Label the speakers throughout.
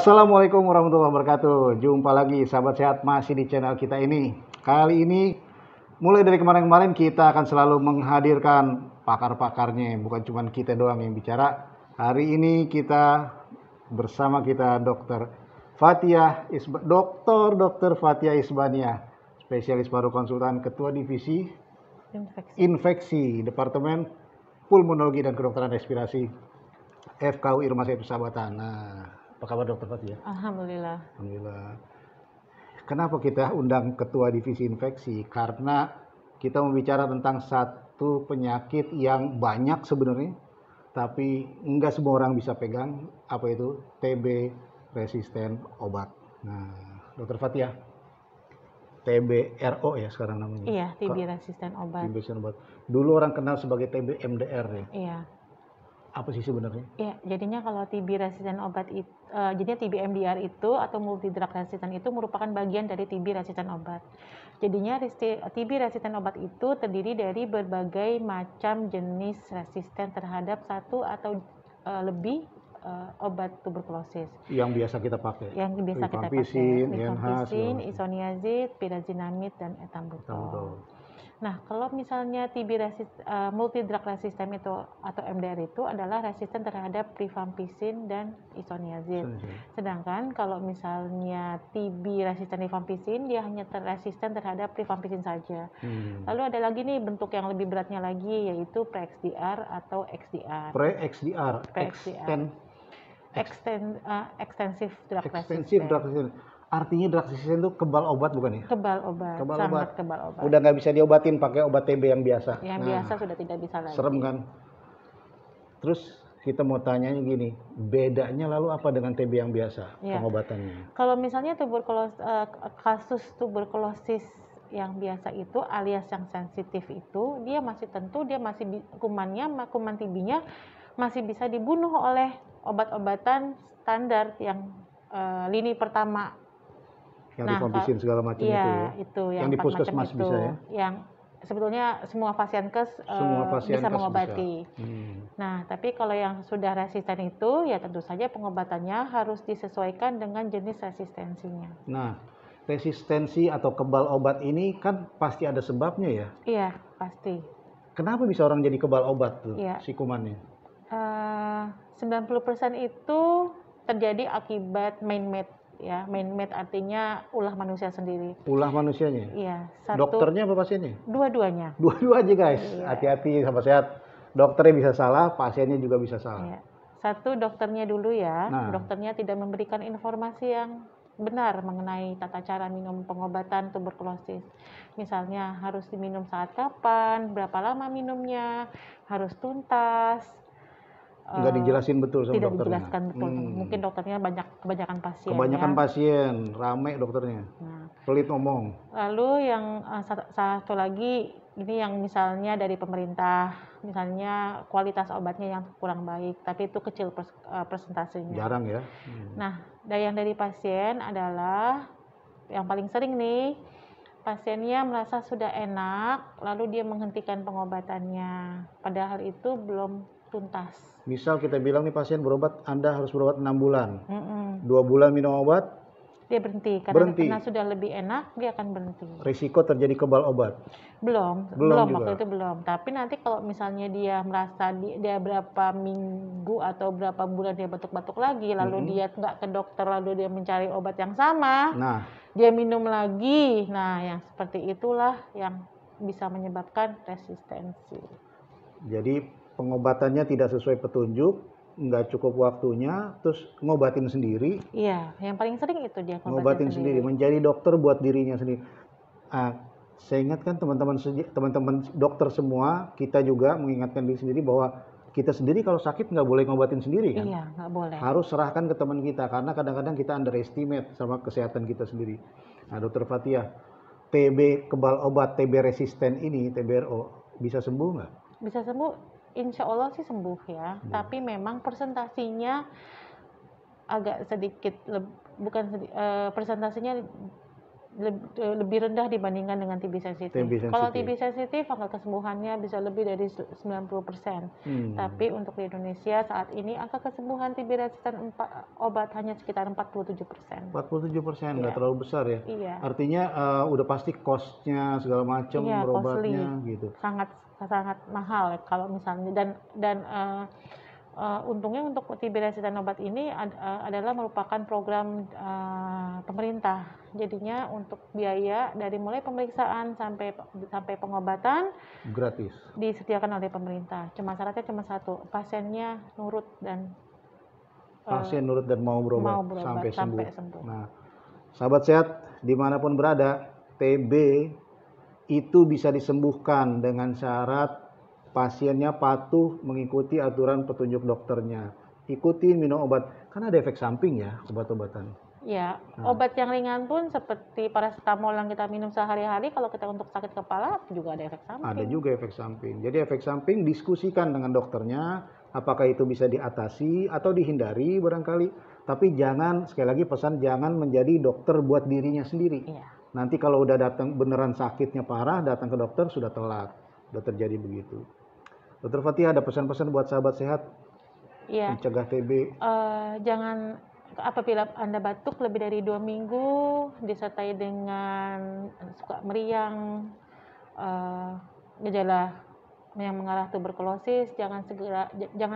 Speaker 1: Assalamualaikum warahmatullahi wabarakatuh. Jumpa lagi sahabat sehat masih di channel kita ini. Kali ini mulai dari kemarin-kemarin kita akan selalu menghadirkan pakar-pakarnya, bukan cuma kita doang yang bicara. Hari ini kita bersama kita Dr. Fathia Isbania, spesialis paru konsultan, ketua divisi infeksi Departemen Pulmonologi dan Kedokteran Respirasi FKUI Rumah Sakit Persahabatan. Nah, apa kabar Dokter Fathia?
Speaker 2: Alhamdulillah.
Speaker 1: Alhamdulillah. Kenapa kita undang ketua divisi infeksi? Karena kita membicara tentang satu penyakit yang banyak sebenarnya, tapi enggak semua orang bisa pegang. Apa itu? TB resisten obat. Nah, Dokter Fathia, TBRO ya sekarang namanya.
Speaker 2: Iya, TB resisten obat.
Speaker 1: TB resisten obat. Dulu orang kenal sebagai TB MDR ya.
Speaker 2: Iya.
Speaker 1: Apa sih sebenarnya?
Speaker 2: Iya, jadinya kalau TB resisten obat itu, jadinya TB MDR itu atau multi drug resistant itu merupakan bagian dari TB resisten obat. Jadinya TB resisten obat itu terdiri dari berbagai macam jenis resisten terhadap satu atau lebih obat tuberkulosis.
Speaker 1: Yang biasa kita pakai.
Speaker 2: Yang biasa kita pakai. Rifampicin, isoniazid, pyrazinamide, dan ethambutol. Nah, kalau misalnya TB multi drug resistant itu atau MDR itu adalah resisten terhadap rifampicin dan isoniazid. Sedangkan kalau misalnya TB resisten rifampicin, dia hanya resisten terhadap rifampicin saja. Lalu ada lagi nih bentuk yang lebih beratnya lagi, yaitu pre-XDR atau XDR.
Speaker 1: Pre-XDR.
Speaker 2: Extensive drug
Speaker 1: Extensive drug resistant. Artinya drug resistant itu kebal obat bukan ya?
Speaker 2: Kebal obat, sangat kebal obat.
Speaker 1: Udah nggak bisa diobatin pakai obat TB yang biasa.
Speaker 2: Yang biasa sudah tidak bisa lagi.
Speaker 1: Serem kan? Terus kita mau tanyanya gini, bedanya lalu apa dengan TB yang biasa pengobatannya?
Speaker 2: Kalau misalnya kasus tuberkulosis yang biasa itu alias yang sensitif itu, dia masih kuman TB-nya masih bisa dibunuh oleh obat-obatan standar yang lini pertama.
Speaker 1: Yang rifampicin segala macam itu ya?
Speaker 2: Itu
Speaker 1: yang di puskesmas bisa ya?
Speaker 2: Yang sebetulnya semua pasienkes bisa mengobati. Nah, tapi kalau yang sudah resisten itu, ya tentu saja pengobatannya harus disesuaikan dengan jenis resistensinya.
Speaker 1: Nah, resistensi atau kebal obat ini kan pasti ada sebabnya ya?
Speaker 2: Iya, pasti.
Speaker 1: Kenapa bisa orang jadi kebal obat tuh, si kumannya?
Speaker 2: 90% itu terjadi akibat man-made. Ya, man-made artinya ulah manusia sendiri.
Speaker 1: Ulah manusianya?
Speaker 2: Iya.
Speaker 1: Dokternya apa pasiennya?
Speaker 2: Dua-duanya.
Speaker 1: Dua-duanya guys. Hati-hati sama sehat. Dokternya bisa salah, pasiennya juga bisa salah.
Speaker 2: Iya. Satu, dokternya dulu ya. Dokternya tidak memberikan informasi yang benar mengenai tata cara minum pengobatan tuberkulosis. Misalnya harus diminum saat kapan, berapa lama minumnya, harus tuntas.
Speaker 1: Nggak dijelasin betul sama
Speaker 2: tidak
Speaker 1: dokternya?
Speaker 2: Tidak dijelaskan betul. Mungkin dokternya kebanyakan pasien.
Speaker 1: Kebanyakan pasien, rame dokternya. Pelit ngomong.
Speaker 2: Lalu yang satu lagi, ini yang misalnya dari pemerintah, misalnya kualitas obatnya yang kurang baik, tapi itu kecil persentasenya.
Speaker 1: Jarang ya.
Speaker 2: Nah, yang dari pasien adalah yang paling sering nih, pasiennya merasa sudah enak, lalu dia menghentikan pengobatannya, padahal itu belum tuntas.
Speaker 1: Misal kita bilang nih pasien berobat, Anda harus berobat 6 bulan. 2 bulan minum obat,
Speaker 2: dia berhenti. Karena sudah lebih enak, dia akan berhenti.
Speaker 1: Risiko terjadi kebal obat?
Speaker 2: Belum waktu itu belum. Tapi nanti kalau misalnya dia merasa dia berapa minggu atau berapa bulan dia batuk-batuk lagi, lalu dia nggak ke dokter, lalu dia mencari obat yang sama, dia minum lagi. Nah, yang seperti itulah yang bisa menyebabkan resistensi.
Speaker 1: Jadi pengobatannya tidak sesuai petunjuk, nggak cukup waktunya, terus ngobatin sendiri.
Speaker 2: Iya, yang paling sering itu dia
Speaker 1: ngobatin sendiri. Menjadi dokter buat dirinya sendiri. Saya ingatkan teman-teman dokter semua, kita juga mengingatkan diri sendiri bahwa kita sendiri kalau sakit nggak boleh ngobatin sendiri kan?
Speaker 2: Iya, nggak boleh.
Speaker 1: Harus serahkan ke teman kita, karena kadang-kadang kita underestimate sama kesehatan kita sendiri. Nah, Dokter Fathia, TB kebal obat, TB resisten ini, TBRO, bisa sembuh nggak?
Speaker 2: Bisa sembuh. Insya Allah sih sembuh ya, tapi memang persentasinya agak sedikit, persentasinya lebih rendah dibandingkan dengan TB sensitif. Kalau TB sensitif, angka kesembuhannya bisa lebih dari 90%. Tapi untuk di Indonesia saat ini angka kesembuhan TB resisten obat hanya sekitar 47%.
Speaker 1: 47%, nggak terlalu besar ya? Iya. Artinya udah pasti cost-nya segala macam, berobatnya gitu.
Speaker 2: Sangat mahal kalau misalnya dan untungnya untuk TB resisten obat ini adalah merupakan program pemerintah. Jadinya untuk biaya dari mulai pemeriksaan sampai pengobatan
Speaker 1: gratis.
Speaker 2: Disediakan oleh pemerintah. Syaratnya cuma satu, pasiennya nurut dan
Speaker 1: mau berobat sampai sembuh. Nah, sahabat sehat dimanapun berada, TB itu bisa disembuhkan dengan syarat pasiennya patuh mengikuti aturan petunjuk dokternya. Ikuti minum obat, karena ada efek samping ya obat-obatan.
Speaker 2: Ya, obat yang ringan pun seperti paracetamol yang kita minum sehari-hari, kalau kita untuk sakit kepala juga ada efek samping.
Speaker 1: Ada juga efek samping. Jadi efek samping diskusikan dengan dokternya, apakah itu bisa diatasi atau dihindari barangkali. Tapi jangan, sekali lagi pesan, jangan menjadi dokter buat dirinya sendiri.
Speaker 2: Iya.
Speaker 1: Nanti kalau udah datang beneran sakitnya parah, datang ke dokter sudah telat. Sudah terjadi begitu. Dokter Fathia, ada pesan-pesan buat sahabat sehat?
Speaker 2: Iya.
Speaker 1: Mencegah TB?
Speaker 2: Jangan, apabila Anda batuk lebih dari 2 minggu, disertai dengan suka meriang, gejala yang mengarah tuberkulosis, jangan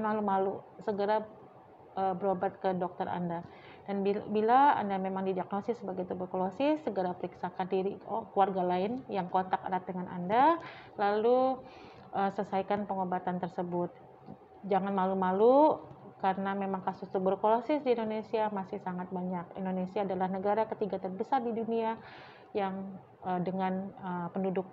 Speaker 2: malu-malu, segera berobat ke dokter Anda. Dan bila Anda memang didiagnosis sebagai tuberkulosis, segera periksakan diri keluarga lain yang kontak erat dengan Anda, lalu selesaikan pengobatan tersebut. Jangan malu-malu, karena memang kasus tuberkulosis di Indonesia masih sangat banyak. Indonesia adalah negara ketiga terbesar di dunia yang dengan penduduk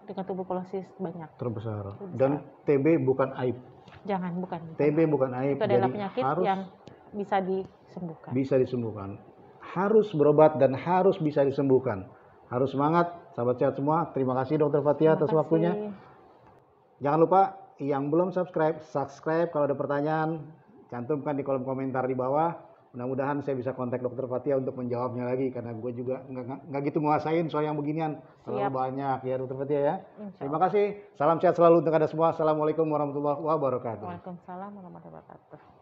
Speaker 2: dengan tuberkulosis banyak.
Speaker 1: Terbesar. Dan TB bukan aib.
Speaker 2: Jangan, bukan.
Speaker 1: TB bukan aib.
Speaker 2: Itu adalah penyakit yang bisa disembuhkan.
Speaker 1: Bisa disembuhkan. Harus berobat dan harus bisa disembuhkan. Harus semangat, sahabat sehat semua. Terima kasih Dokter Fathia atas waktunya. Jangan lupa yang belum subscribe. Kalau ada pertanyaan, cantumkan di kolom komentar di bawah. Mudah-mudahan saya bisa kontak Dokter Fathia untuk menjawabnya lagi, karena gue juga nggak gitu menguasain soal yang beginian. Terlalu banyak ya Dokter Fathia ya. Terima kasih. Salam sehat selalu untuk Anda semua. Assalamualaikum warahmatullahi wabarakatuh.
Speaker 2: Waalaikumsalam warahmatullahi wabarakatuh.